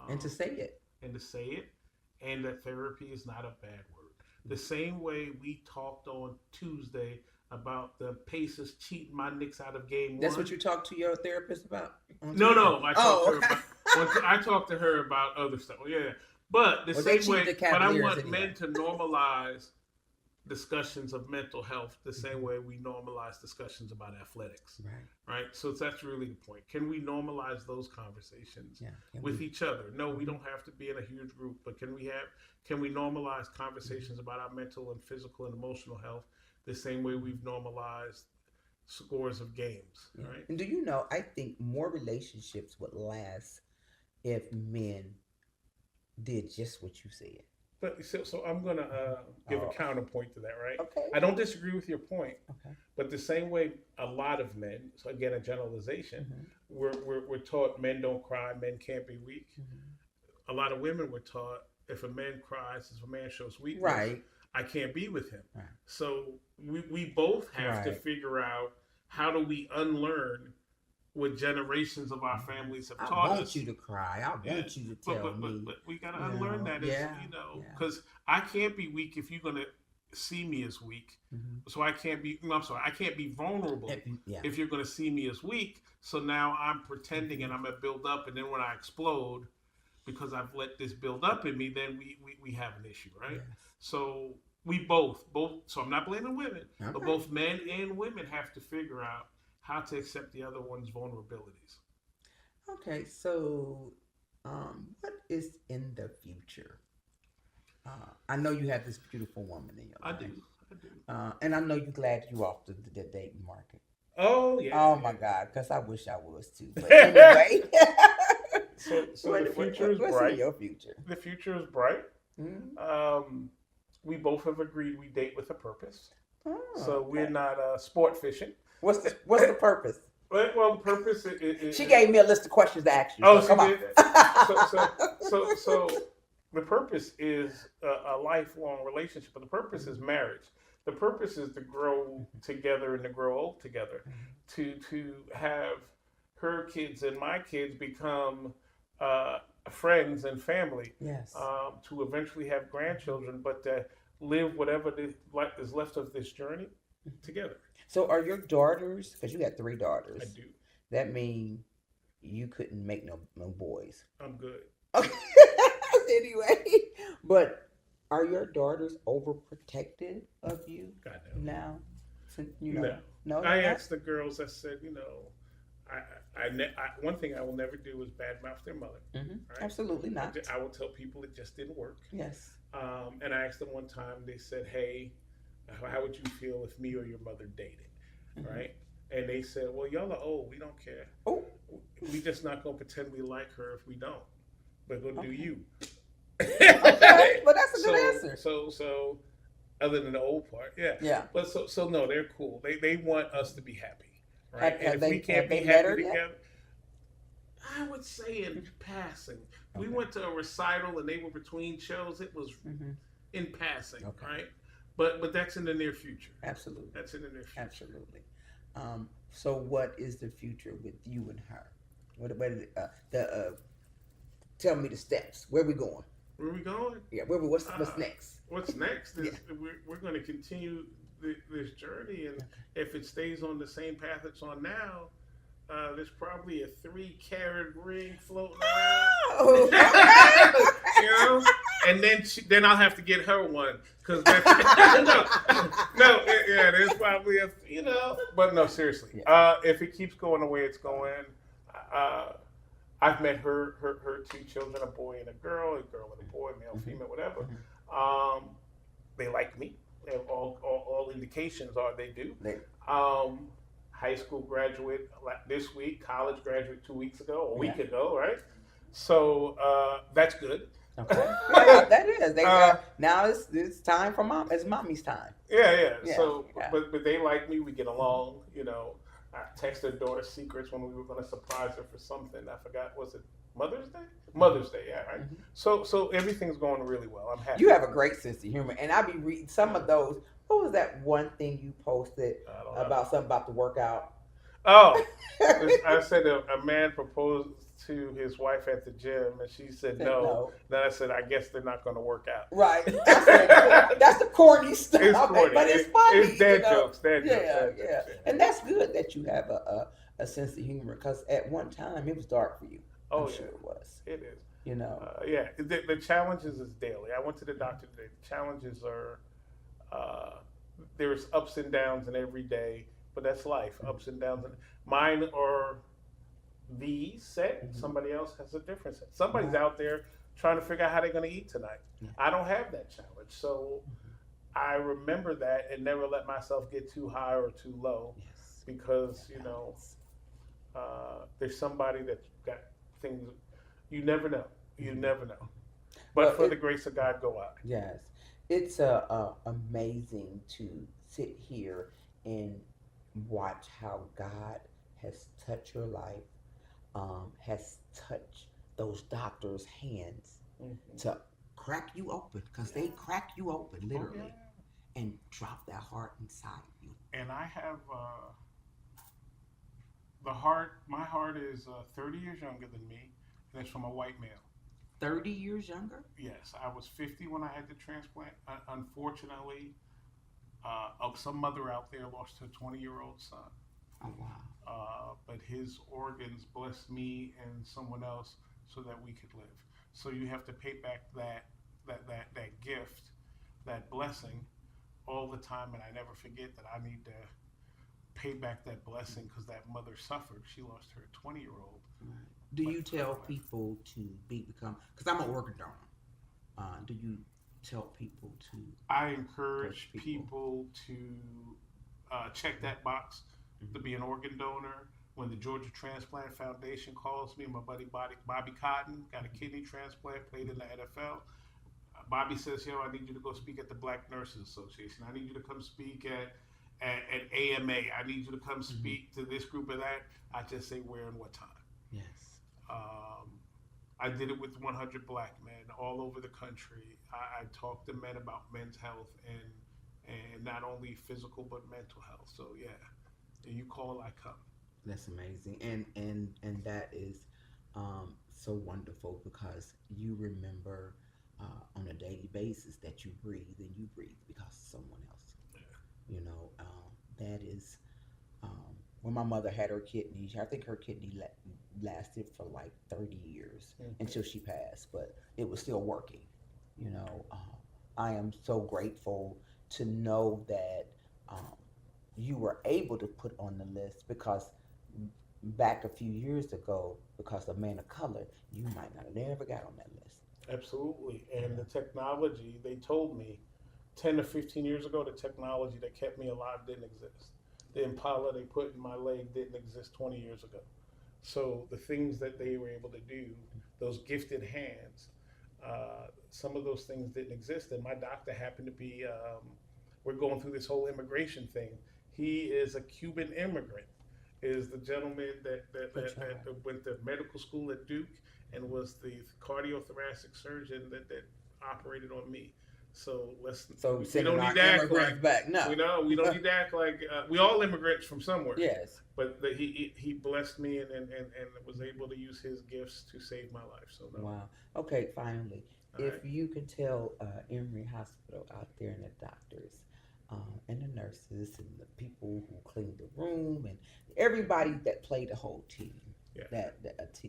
And to say it. And to say it, and that therapy is not a bad word. The same way we talked on Tuesday about the Pacers cheating my Knicks out of game That's 1. what you talk to your therapist about? No. I Oh. talked to her about other stuff. Yeah, but the Well, they same way. cheat the But I Cavaliers want anyway. men to normalize discussions of mental health the same way we normalize discussions about athletics, right? So that's really the point. Can we normalize those conversations with each other? No, we don't have to be in a huge group, but can we normalize conversations about our mental and physical and emotional health the same way we've normalized scores of games, right? And do you know, I think more relationships would last if men did just what you said. But so I'm gonna give a counterpoint to that, right? Okay. I don't disagree with your point, Okay. but the same way a lot of men, so again a generalization, we're taught men don't cry, men can't be weak. A lot of women were taught if a man cries, if a man shows weakness, I can't be with him. Right. So we both have to figure out how do we unlearn what generations of our families have taught us. I want you to cry. I want you to tell me. But we got to unlearn that, because I can't be weak if you're going to see me as weak. So I can't be vulnerable if you're going to see me as weak. So now I'm pretending and I'm going to build up. And then when I explode, because I've let this build up in me, then we have an issue, right? Yes. So we both, so I'm not blaming women, but both men and women have to figure out how to accept the other one's vulnerabilities. Okay, so what is in the future? I know you have this beautiful woman in your life. I do. And I know you're glad you're off the dating market. Oh, yeah. Oh, my God, because I wish I was too. But anyway. So the future is bright. What's in your future? The future is bright. We both have agreed we date with a purpose. So we're not sport fishing. What's the purpose? Well, the purpose is... She gave me a list of questions to ask you. Oh, so come on. So the purpose is a lifelong relationship, but the purpose is marriage. The purpose is to grow together and to grow old together, to have her kids and my kids become friends and family. Yes. To eventually have grandchildren, but to live whatever is left of this journey together. So are your daughters, because you got 3 daughters. I do. That means you couldn't make no boys. I'm good. Anyway, but are your daughters overprotective of you now? No. I asked the girls, I said, one thing I will never do is badmouth their mother. Right? Absolutely not. I will tell people it just didn't work. Yes. And I asked them one time, they said, hey, how would you feel if me or your mother dated? Right? And they said, well, y'all are old. We don't care. Oh. We just not going to pretend we like her if we don't. But go do you. Okay, but that's a good answer. So other than the old part, yeah. But so no, they're cool. They want us to be happy. Right? And if we can't be happy together, I would say in passing. We went to a recital and they were between shows. It was in passing, right? But that's in the near future. Absolutely. That's in the near future. Absolutely. So what is the future with you and her? What is it, tell me the steps. Where we going? Where we going? Yeah. What's next? What's next is we're going to continue this journey, and if it stays on the same path it's on now, there's probably a 3-carat ring floating around. And then I'll have to get her one because there's probably but no, seriously, if it keeps going the way it's going, I've met her 2 children, a boy and a girl and a boy, male, female, whatever. They like me. All indications are they do. High school graduate this week, college graduate 2 weeks ago, a week ago, right? So that's good. Okay. Yeah, that is. Now it's time for mom. It's mommy's time. Yeah. So, but they like me. We get along. I texted daughter secrets when we were going to surprise her for something. I forgot. Was it Mother's Day? Mother's Day. Yeah. Right. So everything's going really well. I'm happy. You have a great sense of humor, and I'll be reading some of those. What was that one thing you posted about something about the workout? Oh, I said a man proposed to his wife at the gym, and she said no. Then I said, I guess they're not going to work out. Right. That's the corny stuff. It's corny. But it's funny. It's dad jokes. Yeah. And that's good that you have a sense of humor, because at one time it was dark for you. I'm sure it was. It is. Yeah. The challenges is daily. I went to the doctor today. The challenges are There's ups and downs in every day, but that's life. Ups and downs. Mine are the set. Mhm. Somebody else has a different set. Somebody's Right. out there trying to figure out how they're going to eat tonight. Yeah. I don't have that challenge, so I remember that and never let myself get too high or too low Yes. because there's somebody that's got things you never know. You never know. But Well, for the grace of God, go I. Yes, it's amazing to sit here and watch how God has touched your life, has touched those doctors' hands Mhm. to crack you open, because they crack you open Oh, literally yeah. and drop that heart inside you. And I have the heart. My heart is 30 years younger than me, and it's from a white male. 30 years younger? Yes, I was 50 when I had the transplant. Unfortunately, some mother out there lost her 20-year-old son. Oh, wow. But his organs blessed me and someone else so that we could live. So you have to pay back that gift, that blessing, all the time, and I never forget that I need to pay back that blessing because that mother suffered. She lost her 20-year-old. Right. Do you But- tell people to become, because I'm a organ donor, do you tell people to, I encourage Encourage people to check that box to be an organ donor. When the Georgia Transplant Foundation calls me, my buddy Bobby Cotton got a kidney transplant, played in the NFL. Bobby says, "Yo, I need you to go speak at the Black Nurses Association. I need you to come speak at AMA. I need you to come speak to this group or that." I just say where and what time. yes. I did it with 100 black men all over the country. I talked to men about men's health and not only physical but mental health. So yeah, you call, I come. That's amazing, and that is so wonderful because you remember on a daily basis that you breathe and you breathe because of someone else. You know, that is when my mother had her kidneys. I think her kidney lasted for like 30 years until she passed, but it was still working. You know, I am so grateful to know that you were able to put on the list because back a few years ago, because of man of color, you might not have never got on that list. Absolutely. And the technology, they told me 10 to 15 years ago, the technology that kept me alive didn't exist. The Impala they put in my leg didn't exist 20 years ago. So the things that they were able to do, those gifted hands, some of those things didn't exist. And my doctor happened to be, we're going through this whole immigration thing. He is a Cuban immigrant, is the gentleman that went to medical school at Duke and was the cardiothoracic surgeon that operated on me. So we don't need to act like back. No, we don't need to act like we all immigrants from somewhere. Yes. But he blessed me and was able to use his gifts to save my life. So no. Wow. Okay. Finally, All if right. you could tell Emory Hospital out there and the doctors and the nurses and the people who cleaned the room and everybody that played the whole team, Yeah.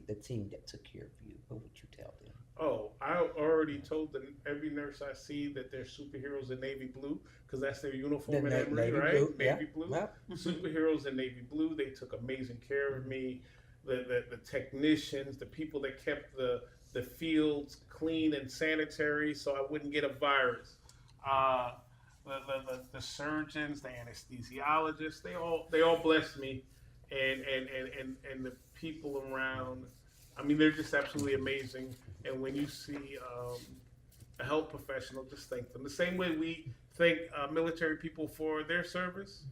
the team that took care of you, what would you tell them? Oh, I already told every nurse I see that they're superheroes in navy blue because that's their uniform at Emory, Navy right? blue, Navy yeah. blue. Well, Superheroes in navy blue. They took amazing care of me. The technicians, the people that kept the fields clean and sanitary so I wouldn't get a virus. The surgeons, the anesthesiologists, they all blessed me, and the people around. I mean, they're just absolutely amazing. And when you see a health professional, just thank them. The same way we thank military people for their service,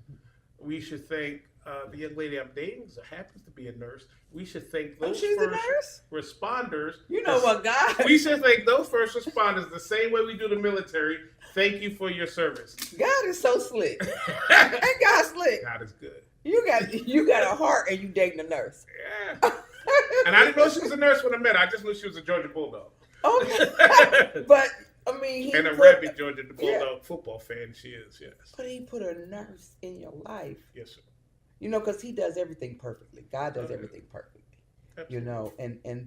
we should thank the young lady I'm dating who happens to be a nurse. We should thank those she's a first nurse? responders. You know what, God? We should thank those first responders the same way we do the military. Thank you for your service. God is so slick. Ain't God slick? God is good. You got a heart and you dating a nurse. Yeah. And I didn't know she was a nurse when I met her. I just knew she was a Georgia Bulldog. Okay. But I mean, And a rabid Georgia Bulldog football fan she is, yes. But he put a nurse in your life. Yes, sir. You know, because he does everything perfectly. God does Okay. everything perfectly. Absolutely. You know, and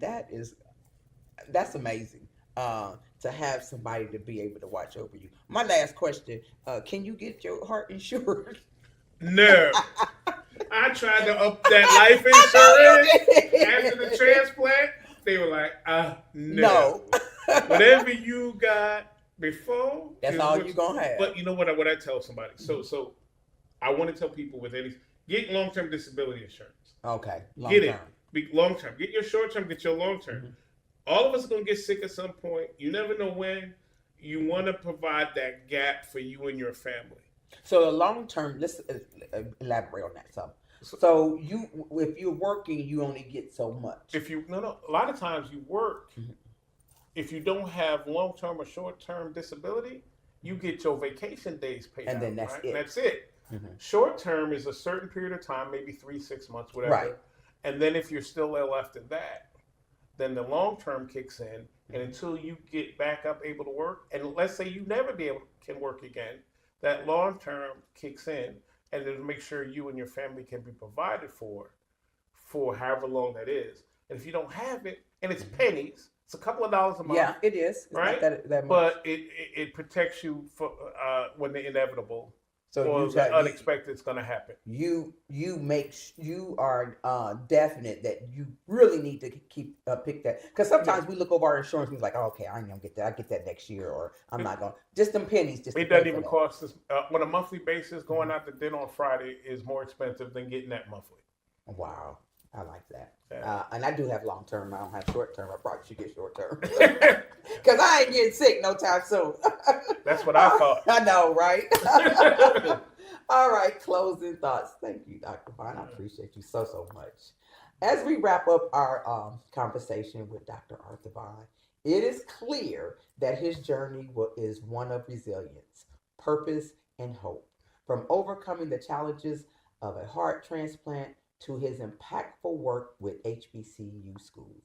that's amazing. to have somebody to be able to watch over you. My last question: can you get your heart insured? No. I tried to up that life insurance after the transplant. They were like, no. Whatever you got before, that's all you're gonna have. But you know what I tell somebody? So I want to tell people with any, get long-term disability insurance. Okay. Get it. Long-term. Get your short-term, get your long-term. Mm-hmm. All of us are going to get sick at some point. You never know when. You want to provide that gap for you and your family. So the long-term, let's elaborate on that some. So if you're working, you only get so much. A lot of times you work. Mm-hmm. If you don't have long-term or short-term disability, you get your vacation days paid and out, then that's right? it. That's it. Mm-hmm. Short-term is a certain period of time, maybe 3-6 months, whatever. Right. And then if you're still ill after that, then the long-term kicks in. And until you get back up able to work, and let's say you never can work again, that long-term kicks in, and then make sure you and your family can be provided for however long that is. And if you don't have it, and it's pennies, it's a couple of dollars a month. Yeah, it is. It's right? Not that much. But it protects you for when the inevitable or the unexpected is going to happen. You are definite that you really need to keep pick that, because sometimes we look over our insurance and we're like, oh, okay, I ain't gonna get that. I get that next year, or I'm not gonna. Just them pennies. It doesn't even cost us on a monthly basis. Going out to dinner on Friday is more expensive than getting that monthly. Wow. I like that. Yeah. And I do have long term. I don't have short term. I probably should get short term. Because I ain't getting sick no time soon. That's what I thought. I know, right? All right, closing thoughts. Thank you, Dr. Vaughn. I appreciate you so much. As we wrap up our conversation with Dr. Arthur Vaughn, it is clear that his journey is one of resilience, purpose, and hope. From overcoming the challenges of a heart transplant to his impactful work with HBCU schools,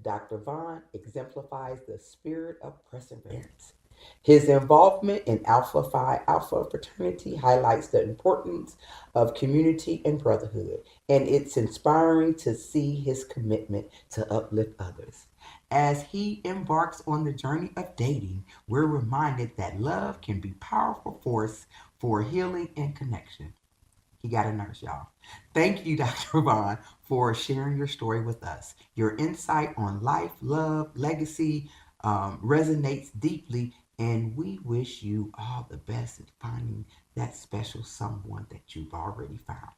Dr. Vaughn exemplifies the spirit of perseverance. His involvement in Alpha Phi Alpha fraternity highlights the importance of community and brotherhood, and it's inspiring to see his commitment to uplift others. As he embarks on the journey of dating, we're reminded that love can be a powerful force for healing and connection. He got a nurse, y'all. Thank you, Dr. Vaughn, for sharing your story with us. Your insight on life, love, legacy resonates deeply, and we wish you all the best in finding that special someone that you've already found.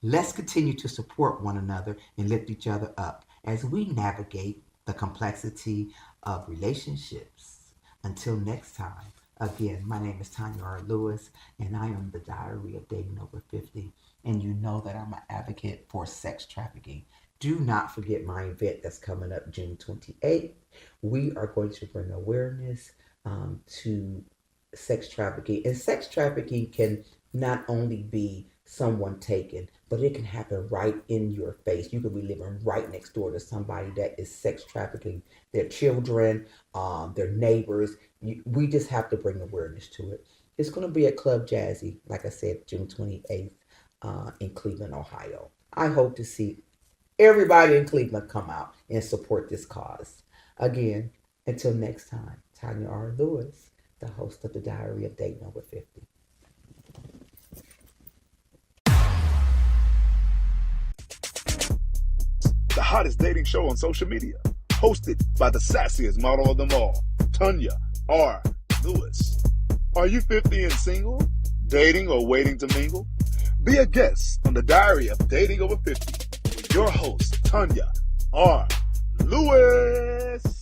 Let's continue to support one another and lift each other up as we navigate the complexity of relationships. Until next time. Again, my name is Tanya R. Lewis, and I am the Diary of Dating Over 50. And you know that I'm an advocate for sex trafficking. Do not forget my event that's coming up June 28th. We are going to bring awareness to sex trafficking. And sex trafficking can not only be someone taken, but it can happen right in your face. You could be living right next door to somebody that is sex trafficking their children, their neighbors. We just have to bring awareness to it. It's going to be at Club Jazzy, like I said, June 28th in Cleveland, Ohio. I hope to see everybody in Cleveland come out and support this cause. Again, until next time, Tanya R. Lewis, the host of the Diary of Dating Over 50. The hottest dating show on social media, hosted by the sassiest model of them all, Tanya R. Lewis. Are you 50 and single, dating, or waiting to mingle? Be a guest on the Diary of Dating Over 50 with your host, Tanya R. Lewis.